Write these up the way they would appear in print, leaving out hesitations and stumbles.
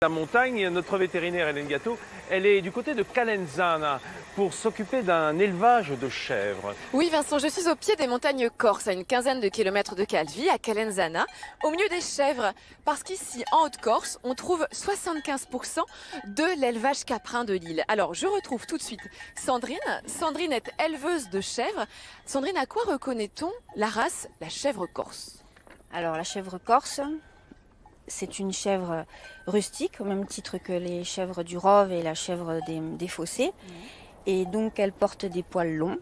La montagne, notre vétérinaire Hélène Gâteau, elle est du côté de Calenzana pour s'occuper d'un élevage de chèvres. Oui Vincent, je suis au pied des montagnes corses, à une quinzaine de kilomètres de Calvi, à Calenzana, au milieu des chèvres. Parce qu'ici, en Haute-Corse, on trouve 75% de l'élevage caprin de l'île. Alors, je retrouve tout de suite Sandrine. Sandrine est éleveuse de chèvres. Sandrine, à quoi reconnaît-on la race, la chèvre corse? Alors, la chèvre corse, c'est une chèvre rustique, au même titre que les chèvres du Rove et la chèvre des fossés. Et donc, elle porte des poils longs,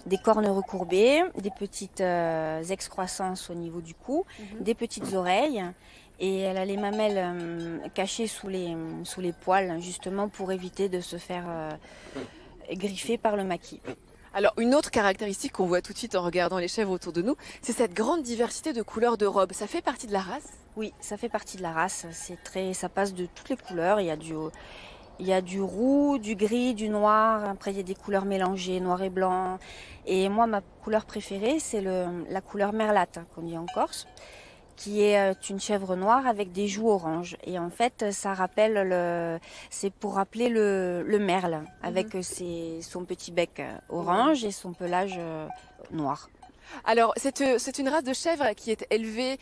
des cornes recourbées, des petites excroissances au niveau du cou, des petites oreilles. Et elle a les mamelles cachées sous les poils, justement pour éviter de se faire griffer par le maquis. Alors, une autre caractéristique qu'on voit tout de suite en regardant les chèvres autour de nous, c'est cette grande diversité de couleurs de robes. Ça fait partie de la race? Oui, ça fait partie de la race. Ça passe de toutes les couleurs. Il y a du roux, du gris, du noir. Après, il y a des couleurs mélangées, noir et blanc. Et moi, ma couleur préférée, c'est la couleur merlate, qu'on dit en Corse, qui est une chèvre noire avec des joues oranges. Et en fait, ça rappelle c'est pour rappeler le merle, avec son petit bec orange et son pelage noir. Alors, c'est une race de chèvres qui est élevée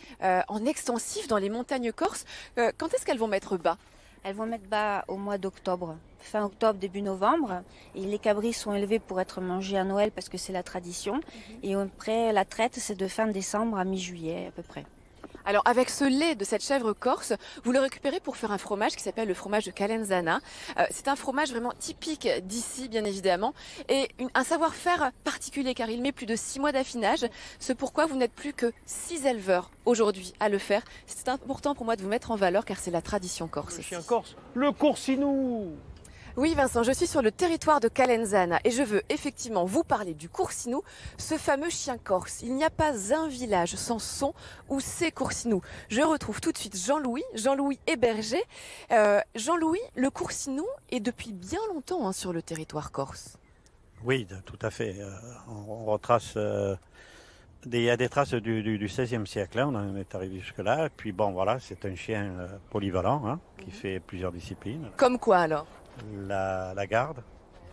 en extensif dans les montagnes corses. Quand est-ce qu'elles vont mettre bas? Elles vont mettre bas au mois d'octobre, fin octobre, début novembre. Et les cabris sont élevés pour être mangés à Noël parce que c'est la tradition. Et après, la traite, c'est de fin décembre à mi-juillet à peu près. Alors, avec ce lait de cette chèvre corse, vous le récupérez pour faire un fromage qui s'appelle le fromage de Calenzana. C'est un fromage vraiment typique d'ici, bien évidemment, et un savoir-faire particulier car il met plus de 6 mois d'affinage. Ce pourquoi vous n'êtes plus que 6 éleveurs aujourd'hui à le faire. C'est important pour moi de vous mettre en valeur car c'est la tradition corse. Le chien corse, le coursinou. Oui Vincent, je suis sur le territoire de Calenzana et je veux effectivement vous parler du coursinou, ce fameux chien corse. Il n'y a pas un village sans son ou ses coursinous. Je retrouve tout de suite Jean-Louis Héberger. Jean-Louis, le coursinou est depuis bien longtemps sur le territoire corse. Oui, tout à fait. On retrace... il y a des traces du XVIe siècle, on en est arrivé jusque-là. Et puis bon, voilà, c'est un chien polyvalent qui fait plusieurs disciplines. Comme quoi alors? La garde,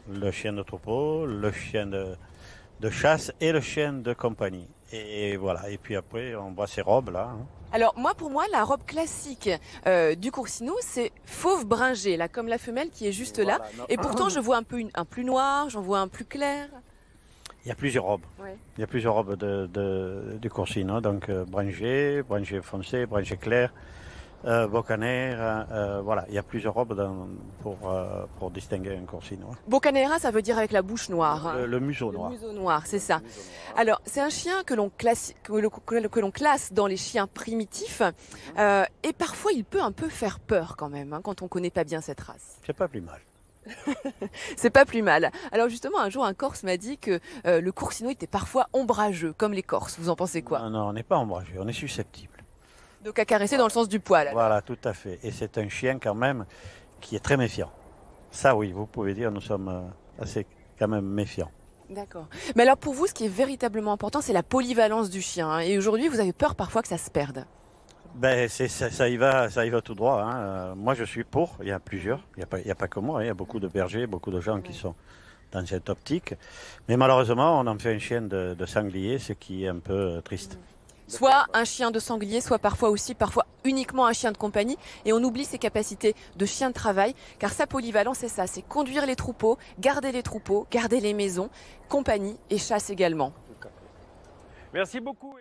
le chien de troupeau, le chien de chasse et le chien de compagnie. Et voilà, et puis après on voit ces robes là. Alors pour moi, la robe classique du coursinou, c'est fauve bringé, là, comme la femelle qui est juste là. Et pourtant, je vois un plus noir, j'en vois un plus clair. Il y a plusieurs robes. Oui. Il y a plusieurs robes du coursinou, donc bringé foncé, bringé clair. Bocanera, voilà, il y a plusieurs robes pour distinguer un coursinou. Bocanera, ça veut dire avec la bouche noire. Le museau noir. Le museau noir, c'est ça. Alors, c'est un chien que l'on classe dans les chiens primitifs. Et parfois, il peut un peu faire peur quand même, quand on ne connaît pas bien cette race. C'est pas plus mal. C'est pas plus mal. Alors justement, un jour, un Corse m'a dit que le coursinou était parfois ombrageux, comme les Corses. Vous en pensez quoi? Non, on n'est pas ombragé, on est susceptible. Donc à caresser dans le sens du poil. Alors. Voilà, tout à fait. Et c'est un chien quand même qui est très méfiant. Ça oui, vous pouvez dire, nous sommes assez quand même méfiants. D'accord. Mais alors pour vous, ce qui est véritablement important, c'est la polyvalence du chien. Et aujourd'hui, vous avez peur parfois que ça se perde. Ben, ça y va tout droit. Moi, je suis pour. Il y a plusieurs. Il n'y a pas que moi. Il y a beaucoup de bergers, beaucoup de gens qui sont dans cette optique. Mais malheureusement, on en fait un chien de sanglier, ce qui est un peu triste. Soit un chien de sanglier, soit parfois uniquement un chien de compagnie. Et on oublie ses capacités de chien de travail, car sa polyvalence, c'est ça, c'est conduire les troupeaux, garder les maisons, compagnie et chasse également. Merci beaucoup.